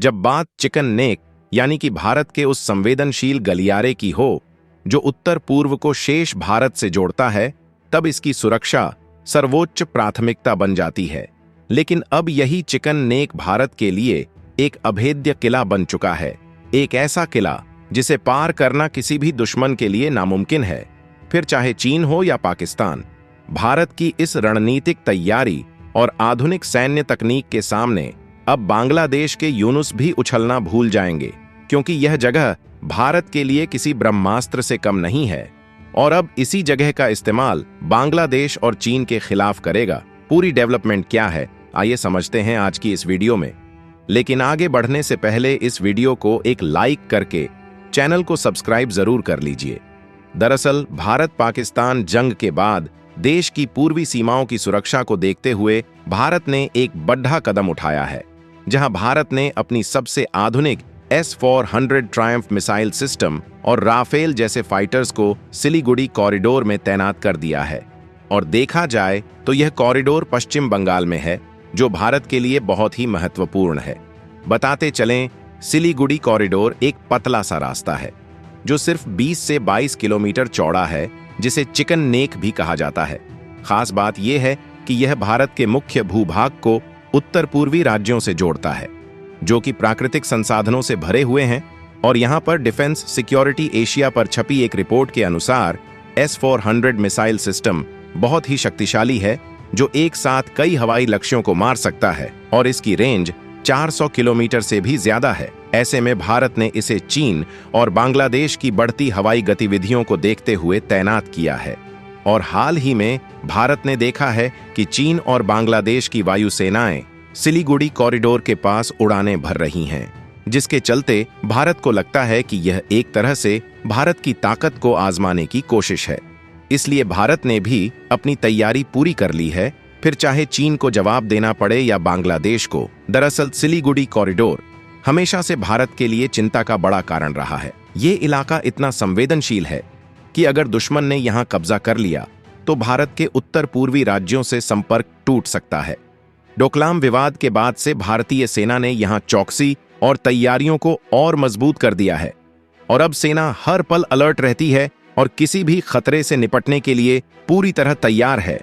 जब बात chicken neck यानी कि भारत के उस संवेदनशील गलियारे की हो जो उत्तर पूर्व को शेष भारत से जोड़ता है, तब इसकी सुरक्षा सर्वोच्च प्राथमिकता बन जाती है। लेकिन अब यही चिकन नेक भारत के लिए एक अभेद्य किला बन चुका है, एक ऐसा किला जिसे पार करना किसी भी दुश्मन के लिए नामुमकिन है, फिर चाहे चीन हो या पाकिस्तान। भारत की इस रणनीतिक तैयारी और आधुनिक सैन्य तकनीक के सामने अब बांग्लादेश के यूनुस भी उछलना भूल जाएंगे, क्योंकि यह जगह भारत के लिए किसी ब्रह्मास्त्र से कम नहीं है और अब इसी जगह का इस्तेमाल बांग्लादेश और चीन के खिलाफ करेगा। पूरी डेवलपमेंट क्या है, आइए समझते हैं आज की इस वीडियो में। लेकिन आगे बढ़ने से पहले इस वीडियो को एक लाइक करके चैनल को सब्सक्राइब जरूर कर लीजिए। दरअसल भारत पाकिस्तान जंग के बाद देश की पूर्वी सीमाओं की सुरक्षा को देखते हुए भारत ने एक बड़ा कदम उठाया है, जहां भारत ने अपनी सबसे आधुनिक S-400 ट्रायम्फ मिसाइल सिस्टम और राफेल जैसे फाइटर्स को सिलीगुड़ी कॉरिडोर में तैनात कर दिया है। और देखा जाए तो यह कॉरिडोर पश्चिम बंगाल में है, जो भारत के लिए बहुत ही महत्वपूर्ण है। बताते चलें, सिलीगुड़ी कॉरिडोर एक पतला सा रास्ता है जो सिर्फ 20 से 22 किलोमीटर चौड़ा है, जिसे चिकन नेक भी कहा जाता है। खास बात यह है कि यह भारत के मुख्य भूभाग को उत्तर पूर्वी राज्यों से जोड़ता है, जो कि प्राकृतिक संसाधनों से भरे हुए हैं। और यहां पर डिफेंस सिक्योरिटी एशिया पर छपी एक रिपोर्ट के अनुसार S-400 मिसाइल सिस्टम बहुत ही शक्तिशाली है, जो एक साथ कई हवाई लक्ष्यों को मार सकता है और इसकी रेंज 400 किलोमीटर से भी ज्यादा है। ऐसे में भारत ने इसे चीन और बांग्लादेश की बढ़ती हवाई गतिविधियों को देखते हुए तैनात किया है। और हाल ही में भारत ने देखा है कि चीन और बांग्लादेश की वायुसेनाएं सिलीगुड़ी कॉरिडोर के पास उड़ानें भर रही हैं, जिसके चलते भारत को लगता है कि यह एक तरह से भारत की ताकत को आजमाने की कोशिश है। इसलिए भारत ने भी अपनी तैयारी पूरी कर ली है, फिर चाहे चीन को जवाब देना पड़े या बांग्लादेश को। दरअसल सिलीगुड़ी कॉरिडोर हमेशा से भारत के लिए चिंता का बड़ा कारण रहा है। ये इलाका इतना संवेदनशील है कि अगर दुश्मन ने यहां कब्जा कर लिया तो भारत के उत्तर पूर्वी राज्यों से संपर्क टूट सकता है। डोकलाम विवाद के बाद से भारतीय सेना ने यहां चौकसी और तैयारियों को और मजबूत कर दिया है और अब सेना हर पल अलर्ट रहती है और किसी भी खतरे से निपटने के लिए पूरी तरह तैयार है।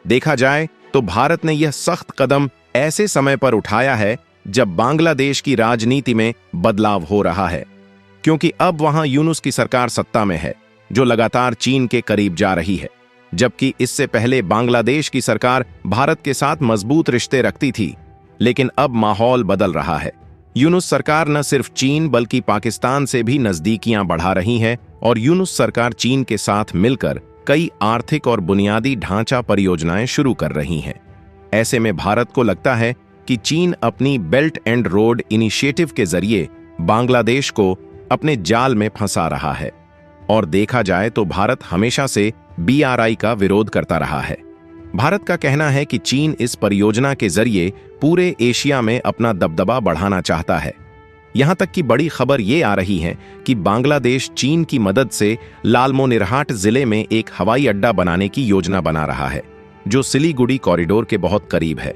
देखा जाए तो भारत ने यह सख्त कदम ऐसे समय पर उठाया है जब बांग्लादेश की राजनीति में बदलाव हो रहा है, क्योंकि अब वहां यूनुस की सरकार सत्ता में है, जो लगातार चीन के करीब जा रही है, जबकि इससे पहले बांग्लादेश की सरकार भारत के साथ मजबूत रिश्ते रखती थी। लेकिन अब माहौल बदल रहा है। यूनुस सरकार न सिर्फ चीन बल्कि पाकिस्तान से भी नजदीकियां बढ़ा रही है और यूनुस सरकार चीन के साथ मिलकर कई आर्थिक और बुनियादी ढांचा परियोजनाएं शुरू कर रही हैं। ऐसे में भारत को लगता है कि चीन अपनी बेल्ट एंड रोड इनिशिएटिव के जरिए बांग्लादेश को अपने जाल में फंसा रहा है। और देखा जाए तो भारत हमेशा से BRI का विरोध करता रहा है। भारत का कहना है कि चीन इस परियोजना के जरिए पूरे एशिया में अपना दबदबा बढ़ाना चाहता है। यहां तक कि बड़ी खबर ये आ रही है कि बांग्लादेश चीन की मदद से लालमोनिरहाट जिले में एक हवाई अड्डा बनाने की योजना बना रहा है, जो सिलीगुड़ी कॉरिडोर के बहुत करीब है।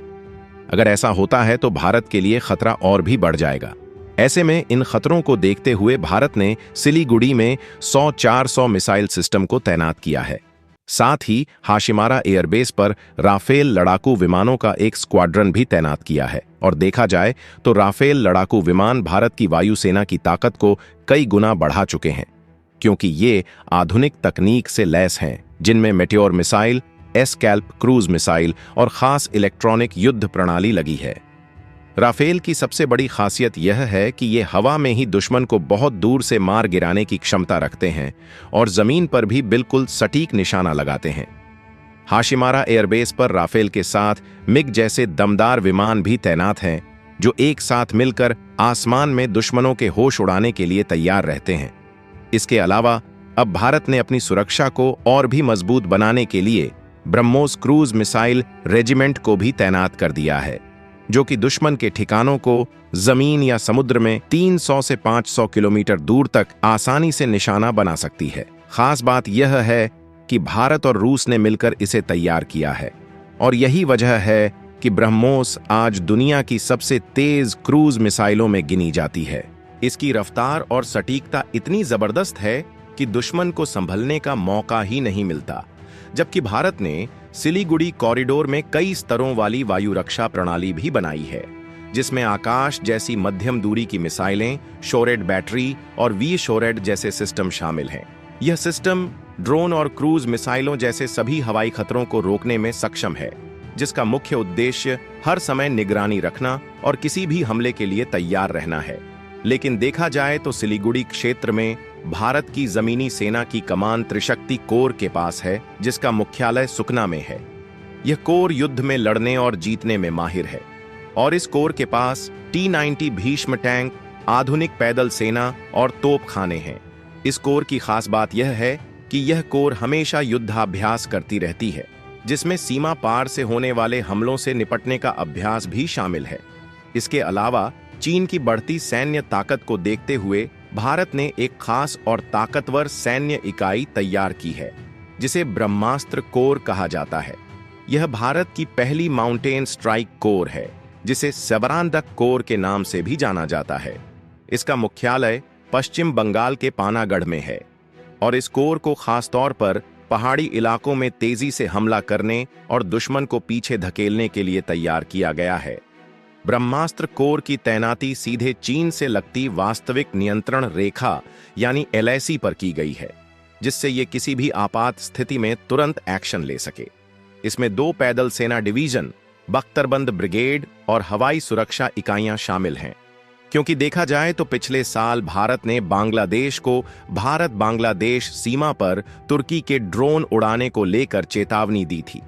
अगर ऐसा होता है तो भारत के लिए खतरा और भी बढ़ जाएगा। ऐसे में इन खतरों को देखते हुए भारत ने सिलीगुड़ी में 100-400 मिसाइल सिस्टम को तैनात किया है। साथ ही हाशिमारा एयरबेस पर राफेल लड़ाकू विमानों का एक स्क्वाड्रन भी तैनात किया है। और देखा जाए तो राफेल लड़ाकू विमान भारत की वायुसेना की ताकत को कई गुना बढ़ा चुके हैं, क्योंकि ये आधुनिक तकनीक से लैस हैं, जिनमें मेटेओर मिसाइल, एस्कैल्प क्रूज मिसाइल और खास इलेक्ट्रॉनिक युद्ध प्रणाली लगी है। राफेल की सबसे बड़ी खासियत यह है कि ये हवा में ही दुश्मन को बहुत दूर से मार गिराने की क्षमता रखते हैं और जमीन पर भी बिल्कुल सटीक निशाना लगाते हैं। हाशिमारा एयरबेस पर राफेल के साथ मिग जैसे दमदार विमान भी तैनात हैं, जो एक साथ मिलकर आसमान में दुश्मनों के होश उड़ाने के लिए तैयार रहते हैं। इसके अलावा अब भारत ने अपनी सुरक्षा को और भी मजबूत बनाने के लिए ब्रह्मोस क्रूज मिसाइल रेजिमेंट को भी तैनात कर दिया है, जो कि दुश्मन के ठिकानों को जमीन या समुद्र में 300 से 500 किलोमीटर दूर तक आसानी से निशाना बना सकती है। खास बात यह है कि भारत और रूस ने मिलकर इसे तैयार किया है और यही वजह है कि ब्रह्मोस आज दुनिया की सबसे तेज क्रूज मिसाइलों में गिनी जाती है। इसकी रफ्तार और सटीकता इतनी जबरदस्त है कि दुश्मन को संभलने का मौका ही नहीं मिलता। जबकि भारत ने सिलीगुड़ी कॉरिडोर में कई स्तरों वाली वायु रक्षा प्रणाली भी बनाई है, जिसमें आकाश जैसी मध्यम दूरी की मिसाइलें, शोरेड बैटरी और वी शोरेड जैसे सिस्टम शामिल हैं। यह सिस्टम ड्रोन और क्रूज मिसाइलों जैसे सभी हवाई खतरों को रोकने में सक्षम है, जिसका मुख्य उद्देश्य हर समय निगरानी रखना और किसी भी हमले के लिए तैयार रहना है। लेकिन देखा जाए तो सिलीगुड़ी क्षेत्र में भारत की जमीनी सेना की कमान त्रिशक्ति कोर के पास है, जिसका मुख्यालय सुकना में है। यह कोर युद्ध में लड़ने और जीतने में माहिर है और इस कोर के पास T-90 भीष्म टैंक, आधुनिक पैदल सेना और तोपखाने हैं। इस कोर की खास बात यह है कि यह कोर हमेशा युद्धाभ्यास करती रहती है, जिसमें सीमा पार से होने वाले हमलों से निपटने का अभ्यास भी शामिल है। इसके अलावा चीन की बढ़ती सैन्य ताकत को देखते हुए भारत ने एक खास और ताकतवर सैन्य इकाई तैयार की है, जिसे ब्रह्मास्त्र कोर कहा जाता है। यह भारत की पहली माउंटेन स्ट्राइक कोर है, जिसे सवरांदक कोर के नाम से भी जाना जाता है। इसका मुख्यालय पश्चिम बंगाल के पानागढ़ में है और इस कोर को खासतौर पर पहाड़ी इलाकों में तेजी से हमला करने और दुश्मन को पीछे धकेलने के लिए तैयार किया गया है। ब्रह्मास्त्र कोर की तैनाती सीधे चीन से लगती वास्तविक नियंत्रण रेखा यानी LAC पर की गई है, जिससे ये किसी भी आपात स्थिति में तुरंत एक्शन ले सके। इसमें 2 पैदल सेना डिवीजन, बख्तरबंद ब्रिगेड और हवाई सुरक्षा इकाइयां शामिल हैं। क्योंकि देखा जाए तो पिछले साल भारत ने बांग्लादेश को भारत बांग्लादेश सीमा पर तुर्की के ड्रोन उड़ाने को लेकर चेतावनी दी थी,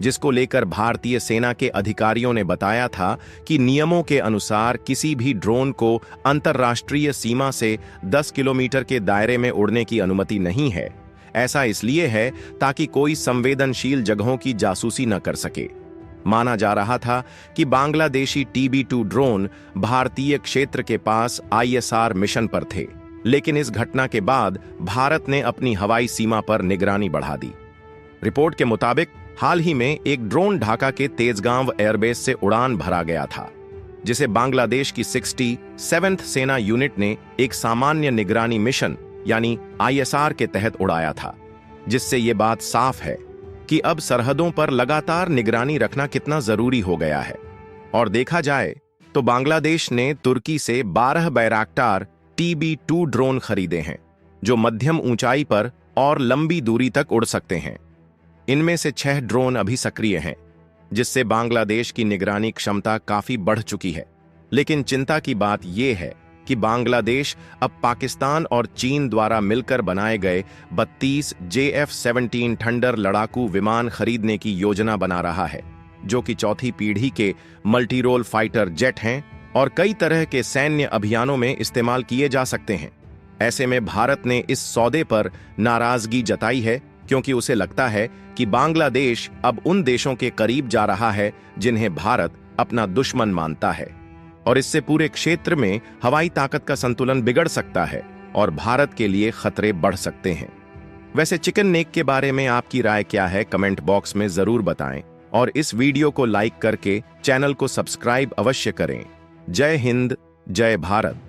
जिसको लेकर भारतीय सेना के अधिकारियों ने बताया था कि नियमों के अनुसार किसी भी ड्रोन को अंतर्राष्ट्रीय सीमा से 10 किलोमीटर के दायरे में उड़ने की अनुमति नहीं है। ऐसा इसलिए है ताकि कोई संवेदनशील जगहों की जासूसी न कर सके। माना जा रहा था कि बांग्लादेशी TB2 ड्रोन भारतीय क्षेत्र के पास ISR मिशन पर थे, लेकिन इस घटना के बाद भारत ने अपनी हवाई सीमा पर निगरानी बढ़ा दी। रिपोर्ट के मुताबिक हाल ही में एक ड्रोन ढाका के तेजगांव एयरबेस से उड़ान भरा गया था, जिसे बांग्लादेश की 67th सेना यूनिट ने एक सामान्य निगरानी मिशन यानी ISR के तहत उड़ाया था, जिससे ये बात साफ है कि अब सरहदों पर लगातार निगरानी रखना कितना जरूरी हो गया है। और देखा जाए तो बांग्लादेश ने तुर्की से 12 बैराक्टार TB2 ड्रोन खरीदे हैं, जो मध्यम ऊंचाई पर और लंबी दूरी तक उड़ सकते हैं। इनमें से 6 ड्रोन अभी सक्रिय हैं, जिससे बांग्लादेश की निगरानी क्षमता काफी बढ़ चुकी है। लेकिन चिंता की बात यह है कि बांग्लादेश अब पाकिस्तान और चीन द्वारा मिलकर बनाए गए 32 JF-17 थंडर लड़ाकू विमान खरीदने की योजना बना रहा है, जो कि चौथी पीढ़ी के मल्टीरोल फाइटर जेट हैं और कई तरह के सैन्य अभियानों में इस्तेमाल किए जा सकते हैं। ऐसे में भारत ने इस सौदे पर नाराजगी जताई है, क्योंकि उसे लगता है कि बांग्लादेश अब उन देशों के करीब जा रहा है जिन्हें भारत अपना दुश्मन मानता है, और इससे पूरे क्षेत्र में हवाई ताकत का संतुलन बिगड़ सकता है और भारत के लिए खतरे बढ़ सकते हैं। वैसे चिकन नेक के बारे में आपकी राय क्या है, कमेंट बॉक्स में जरूर बताएं और इस वीडियो को लाइक करके चैनल को सब्सक्राइब अवश्य करें। जय हिंद, जय भारत।